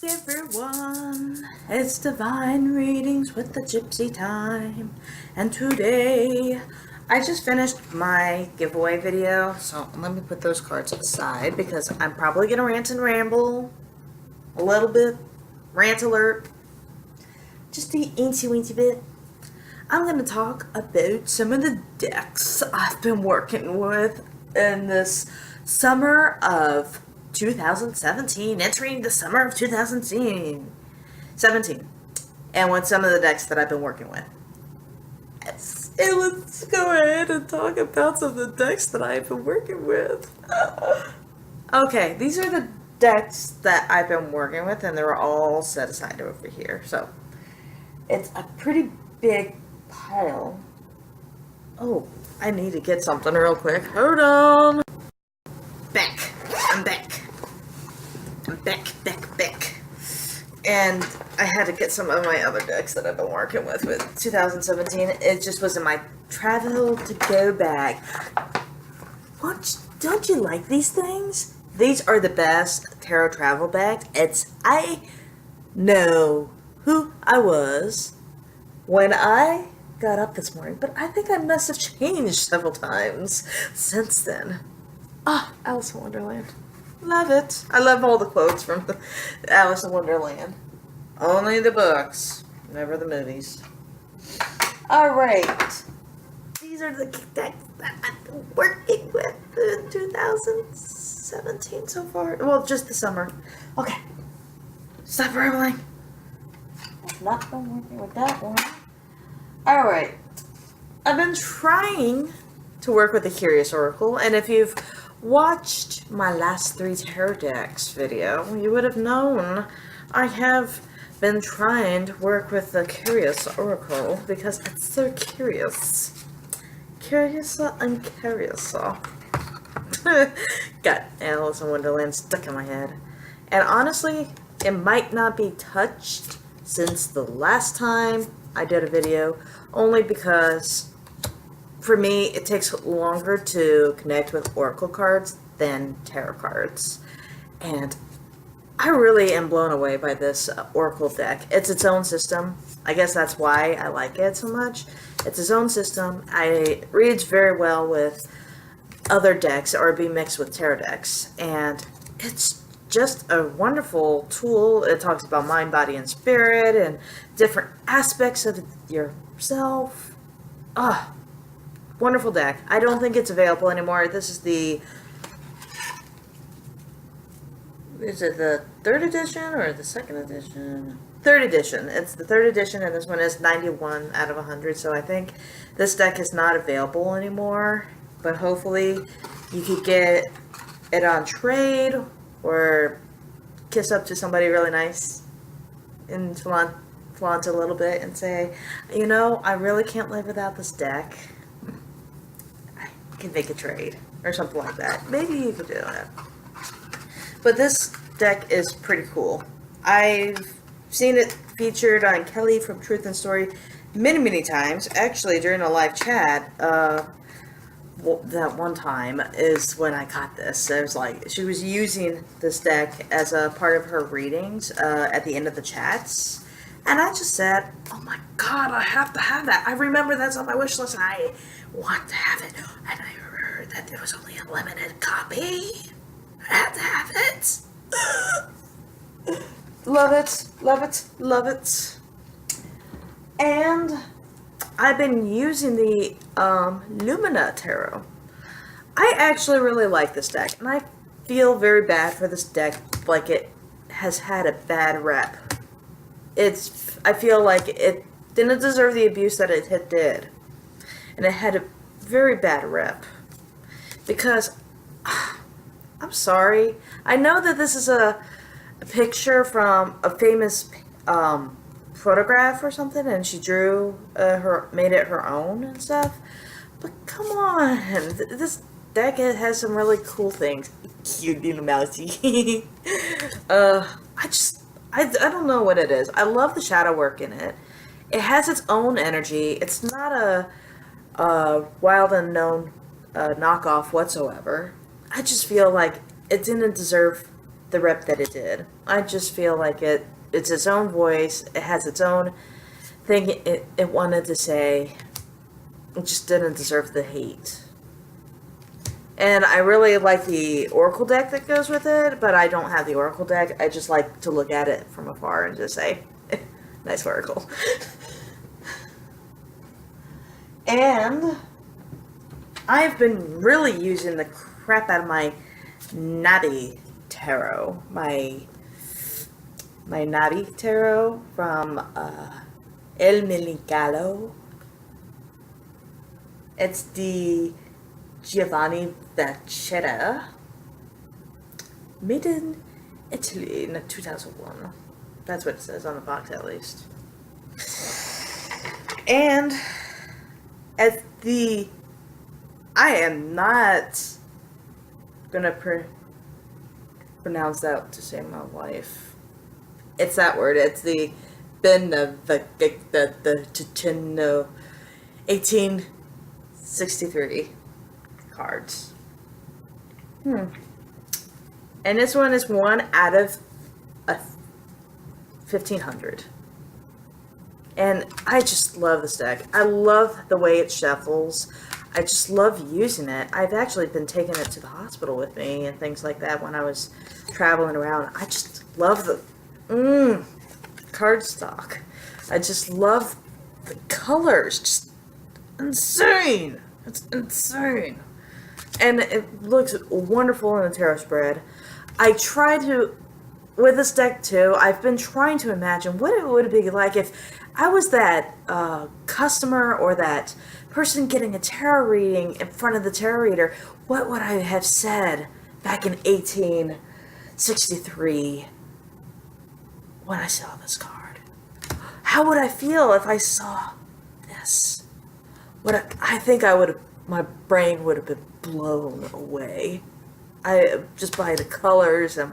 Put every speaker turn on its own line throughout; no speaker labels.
Everyone, it's Divine Readings with the Gypsy Time, and today I just finished my giveaway video, so let me put those cards aside because I'm probably going to rant and ramble a little bit, rant alert, just a teensy bit. I'm going to talk about some of the decks I've been working with in this summer of 2017, entering the summer of 2017, and with some of the decks that I've been working with. Let's go ahead and talk about some of the decks that I've been working with. Okay, these are the decks that I've been working with, and they're all set aside over here. So, it's a pretty big pile. Oh, I need to get something real quick. Hold on. I'm back. And I had to get some of my other decks that I've been working with 2017. It just was in my travel to go bag. Don't you like these things? These are the best tarot travel bags. I know who I was when I got up this morning, but I think I must have changed several times since then. Alice in Wonderland. Love it. I love all the quotes from Alice in Wonderland. Only the books, never the movies. Alright. These are the decks that I've been working with in 2017 so far. Well, just the summer. Okay. Stop rambling. I've not been working with that one. Alright. I've been trying to work with the Curious Oracle, and if you've watched my last 3 tarot decks video, you would have known I have been trying to work with the Curious Oracle because it's so curious. Curiouser and curiouser. Got Alice in Wonderland stuck in my head. And honestly, it might not be touched since the last time I did a video, only because for me, it takes longer to connect with Oracle cards than Tarot cards. And I really am blown away by this Oracle deck. It's its own system. I guess that's why I like it so much. It's its own system. It reads very well with other decks or be mixed with Tarot decks. And it's just a wonderful tool. It talks about mind, body, and spirit and different aspects of yourself. Wonderful deck. I don't think it's available anymore. This is the... Is it the 3rd edition or the 2nd edition? 3rd edition. It's the 3rd edition, and this one is 91 out of 100. So I think this deck is not available anymore. But hopefully you could get it on trade or kiss up to somebody really nice and flaunt a little bit and say, you know, I really can't live without this deck. Can make a trade or something like that. Maybe you could do it. But this deck is pretty cool. I've seen it featured on Kelly from Truth and Story many times. Actually, during a live chat, that one time is when I got this. It was like she was using this deck as a part of her readings at the end of the chats. And I just said, oh my god, I have to have that. I remember that's on my wish list and I want to have it. And I heard that there was only a limited copy. I have to have it. Love it. And I've been using the Lumina Tarot. I actually really like this deck. And I feel very bad for this deck, like it has had a bad rep. I feel like it didn't deserve the abuse that it did. And it had a very bad rep. Because, I'm sorry. I know that this is a picture from a famous photograph or something, and she made it her own and stuff. But come on. This deck has some really cool things. Cute little mousy. I don't know what it is. I love the shadow work in it. It has its own energy. It's not a wild unknown knockoff whatsoever. I just feel like it didn't deserve the rep that it did. I just feel like it's its own voice. It has its own thing it wanted to say. It just didn't deserve the hate. And I really like the Oracle deck that goes with it, but I don't have the Oracle deck. I just like to look at it from afar and just say, nice Oracle. And I've been really using the crap out of my Nabi Tarot. My Nabi Tarot from El Milicalo. It's the Giovanni Vacchetta, made in Italy in 2001. That's what it says on the box, at least. And I am not gonna pronounce that to save my life. It's that word. It's the Ticino 1863 cards. And this one is 1 out of 1,500. And I just love this deck. I love the way it shuffles. I just love using it. I've actually been taking it to the hospital with me and things like that when I was traveling around. I just love the cardstock. I just love the colors. Just insane. It's insane. And it looks wonderful in the tarot spread. I try to, with this deck too, I've been trying to imagine what it would be like if I was that customer or that person getting a tarot reading in front of the tarot reader. What would I have said back in 1863 when I saw this card? How would I feel if I saw this? I think my brain would have been blown away. Just by the colors and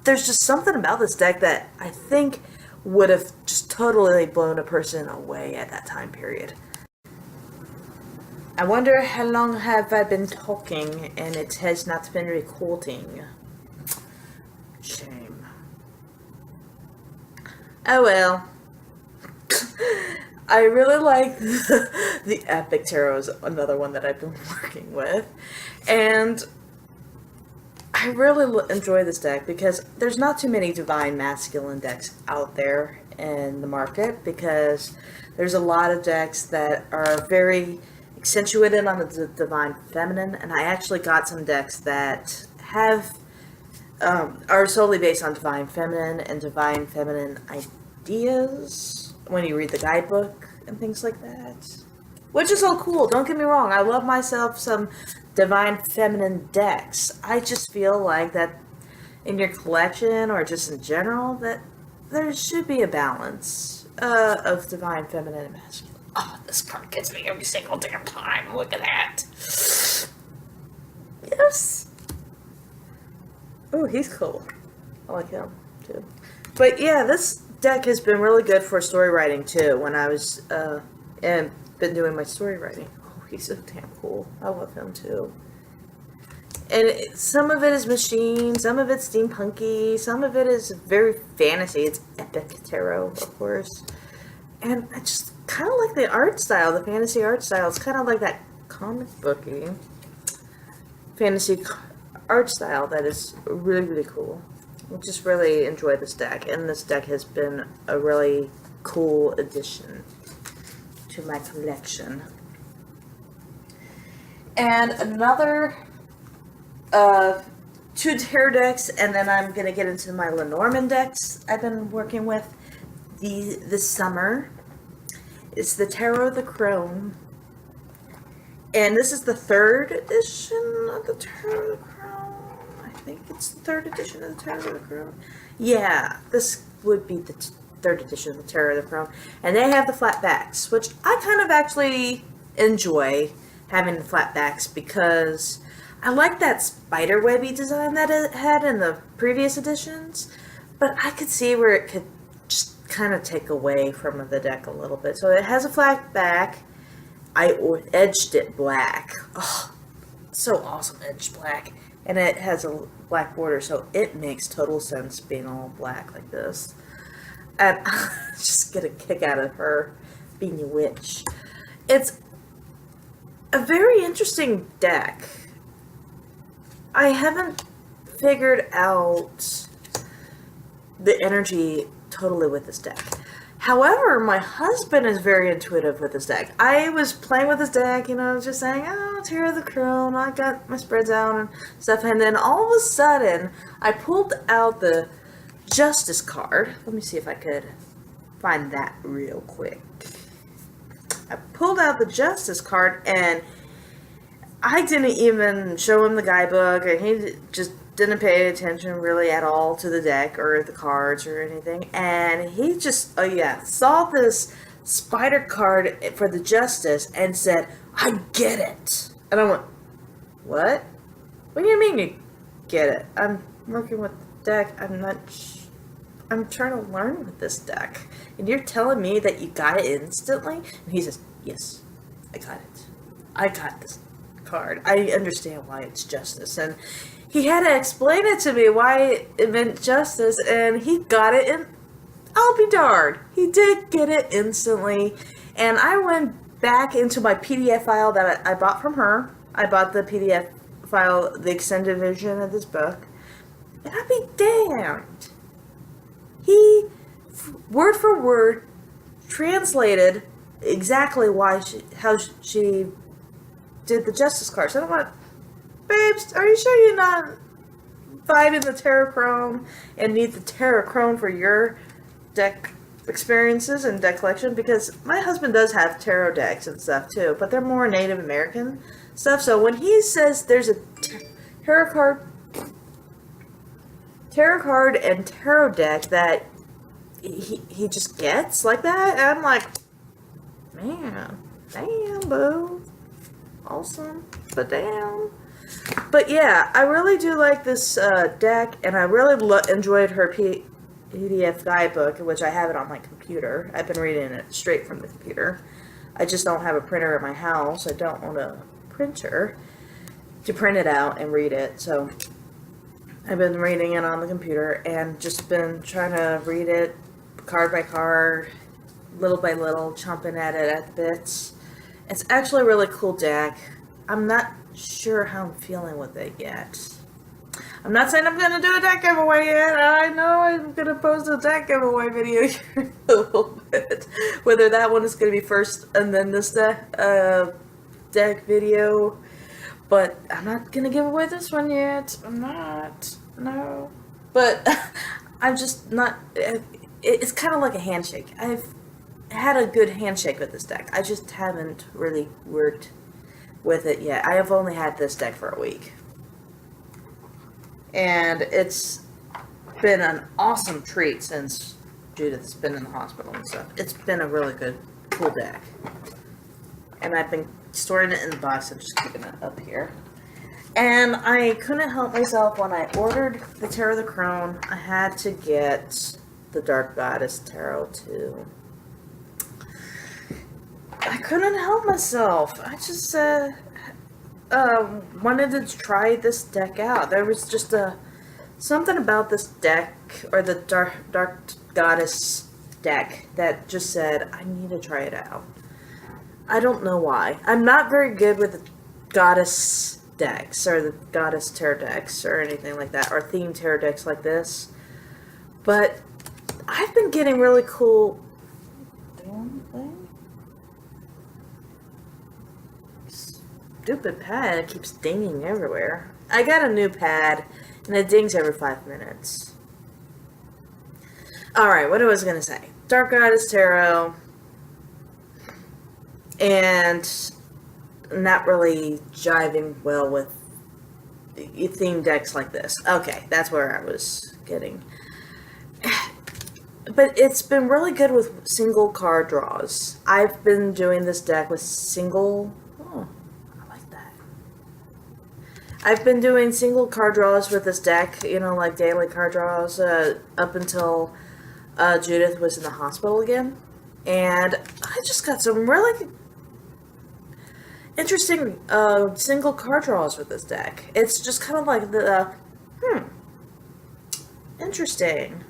there's just something about this deck that I think would have just totally blown a person away at that time period. I wonder how long have I been talking and it has not been recording. Shame. Oh well. I really like the Epic Tarot is another one that I've been working with. And I really enjoy this deck because there's not too many Divine Masculine decks out there in the market, because there's a lot of decks that are very accentuated on the Divine Feminine, and I actually got some decks that are solely based on Divine Feminine and Divine Feminine ideas when you read the guidebook and things like that, which is all cool. Don't get me wrong, I love myself some Divine Feminine decks. I just feel like that in your collection or just in general that there should be a balance of Divine Feminine and Masculine. Oh, this card gets me every single damn time. Look at that. Yes. Oh, he's cool. I like him too. But yeah, this deck has been really good for story writing too. When I was and been doing my story writing. Oh, he's so damn cool. I love him too. And some of it is machine, some of it's steampunky, some of it is very fantasy. It's epic tarot, of course. And I just kind of like the art style, the fantasy art style. It's kind of like that comic booky fantasy art style that is really, really cool. I just really enjoy this deck, and this deck has been a really cool addition to my collection. And another two tarot decks, and then I'm going to get into my Lenormand decks I've been working with this summer. It's the Tarot of the Crone, and this is the third edition of the Tarot of the Crone. I think it's the third edition of the Tarot of the Crone. Yeah, this would be the third edition of the Tarot of the Crone, and they have the flat backs, which I kind of actually enjoy having the flat backs because I like that spider webby design that it had in the previous editions, but I could see where it could just kind of take away from the deck a little bit. So it has a flat back. I edged it black. Oh, so awesome edge black. And it has a black border, so it makes total sense being all black like this. And I just get a kick out of her being a witch. It's a very interesting deck. I haven't figured out the energy totally with this deck. However, my husband is very intuitive with this deck. I was playing with this deck, just saying, oh, Terror of the Crown, I got my spreads out and stuff, and then all of a sudden, I pulled out the Justice card. Let me see if I could find that real quick. I pulled out the Justice card, and I didn't even show him the guidebook, and he just didn't pay attention really at all to the deck or the cards or anything, and he just, saw this spider card for the Justice and said, I get it. And I went, what? What do you mean you get it? I'm working with the deck. I'm trying to learn with this deck. And you're telling me that you got it instantly? And he says, yes, I got it. I got this card. I understand why it's Justice. And he had to explain it to me why it meant Justice, and he got it, and I'll be darned, he did get it instantly. And I went back into my PDF file that I bought from her. I bought the PDF file, the extended version of this book, and I'll be damned, he word for word translated exactly how she did the Justice cards. And I'm like, babes, are you sure you're not finding the Tarot Chrome and need the Tarot Chrome for your deck experiences and deck collection? Because my husband does have tarot decks and stuff too, but they're more Native American stuff. So when he says there's a tarot card and tarot deck that he just gets like that, and I'm like, man, damn, boo, awesome, but damn. But yeah, I really do like this deck, and I really enjoyed her PDF guidebook, which I have it on my computer. I've been reading it straight from the computer. I just don't have a printer at my house. I don't own a printer to print it out and read it, so I've been reading it on the computer and just been trying to read it card by card, little by little, chomping at it at the bits. It's actually a really cool deck. I'm not sure how I'm feeling with it yet. I'm not saying I'm going to do a deck giveaway yet. I know I'm going to post a deck giveaway video here in a little bit. Whether that one is going to be first and then this deck video. But I'm not going to give away this one yet. I'm not. No. But I'm just not. It's kind of like a handshake. I've had a good handshake with this deck. I just haven't really worked with it yet. I have only had this deck for a week. And it's been an awesome treat since Judith's been in the hospital and stuff. It's been a really good, cool deck. And I've been storing it in the box and just keeping it up here. And I couldn't help myself when I ordered the Tarot of the Crown. I had to get the Dark Goddess Tarot too. I couldn't help myself. I just wanted to try this deck out. There was just something about this deck, or the Dark Goddess deck, that just said, I need to try it out. I don't know why. I'm not very good with the Goddess decks, or the Goddess Tarot decks, or anything like that, or themed tarot decks like this. But I've been getting really cool... Damn thing? Stupid pad keeps dinging everywhere. I got a new pad, and it dings every 5 minutes. Alright, what was I going to say? Dark Goddess Tarot, and not really jiving well with theme decks like this. Okay, that's where I was getting. But it's been really good with single card draws. I've been doing this deck with single... Oh, I like that. I've been doing single card draws with this deck, like daily card draws, up until Judith was in the hospital again. And I just got some really... interesting single card draws with this deck. It's just kind of like the interesting.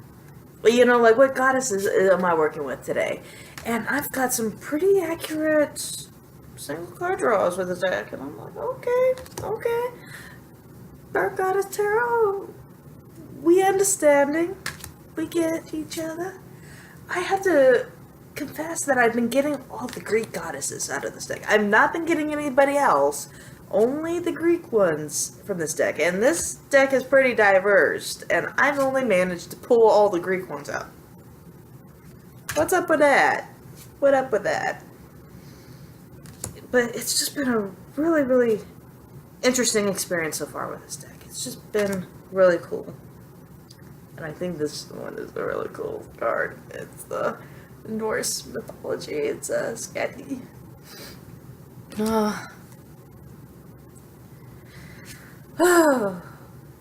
You know, like what goddesses am I working with today? And I've got some pretty accurate single card draws with this deck, and I'm like, okay. Dark Goddess Tarot, we understanding. We get each other. I have to confess that I've been getting all the Greek goddesses out of this deck. I've not been getting anybody else. Only the Greek ones from this deck. And this deck is pretty diverse. And I've only managed to pull all the Greek ones out. What's up with that? What up with that? But it's just been a really, really interesting experience so far with this deck. It's just been really cool. And I think this one is a really cool card. It's the Norse mythology. It's a Skadi. Oh,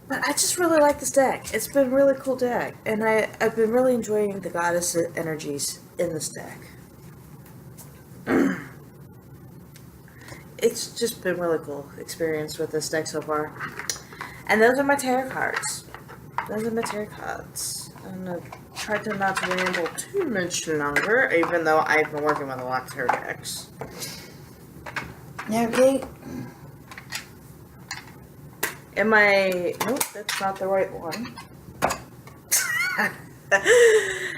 but I just really like this deck. It's been a really cool deck, and I've been really enjoying the goddess energies in this deck. It's just been really cool experience with this deck so far. And those are my tarot cards. I'm gonna try to not ramble too much longer, even though I've been working with a lot of tarot decks. Okay. Nope, that's not the right one.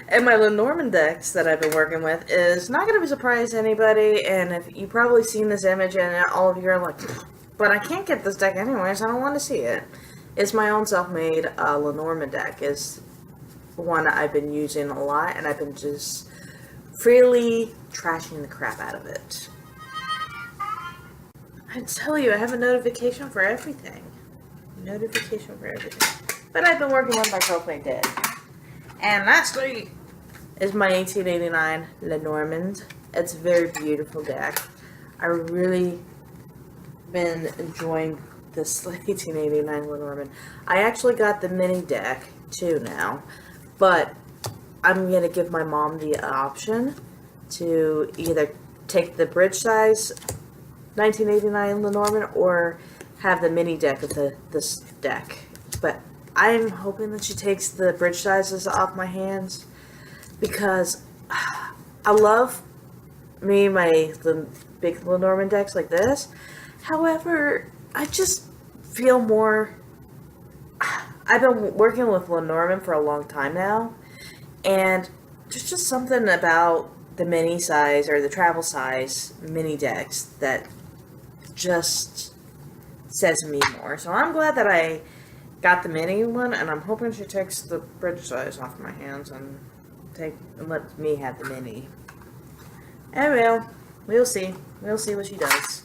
And my Lenormand decks that I've been working with is not going to be surprise to anybody, and if you've probably seen this image and all of you are like, but I can't get this deck anyways, I don't want to see it. It's my own self-made Lenormand deck. Is one I've been using a lot, and I've been just freely trashing the crap out of it. I tell you, I have a notification for everything. But I've been working on my self-made deck. And lastly is my 1889 Lenormand. It's a very beautiful deck. I really been enjoying this 1889 Lenormand. I actually got the mini deck too now, but I'm going to give my mom the option to either take the bridge size 1989 Lenormand or have the mini deck of this deck. But I'm hoping that she takes the bridge sizes off my hands, because I love the big Lenormand decks like this. However, I just feel more... I've been working with Lenormand for a long time now, and there's just something about the mini size or the travel size mini decks that just says me more. So I'm glad that I got the mini one, and I'm hoping she takes the bridge size off my hands and lets me have the mini. And we'll see. We'll see what she does.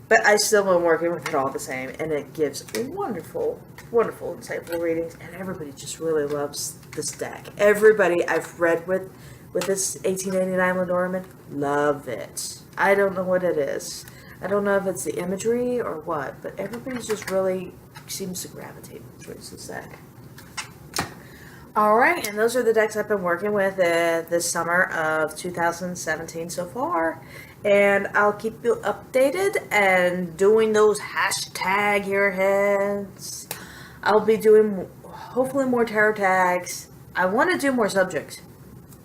But I still been working with it all the same, and it gives wonderful, wonderful, insightful readings, and everybody just really loves this deck. Everybody I've read with this 1889 Lenormand love it. I don't know what it is. I don't know if it's the imagery or what, but everybody just really seems to gravitate towards this deck. Alright, and those are the decks I've been working with this summer of 2017 so far. And I'll keep you updated and doing those hashtag your heads. I'll be doing hopefully more tarot tags. I want to do more subject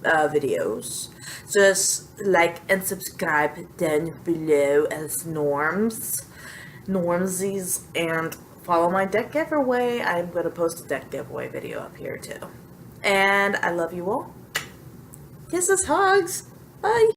videos. Just like and subscribe down below as normsies, and follow my deck giveaway. I'm going to post a deck giveaway video up here too. And I love you all. Kisses, hugs. Bye.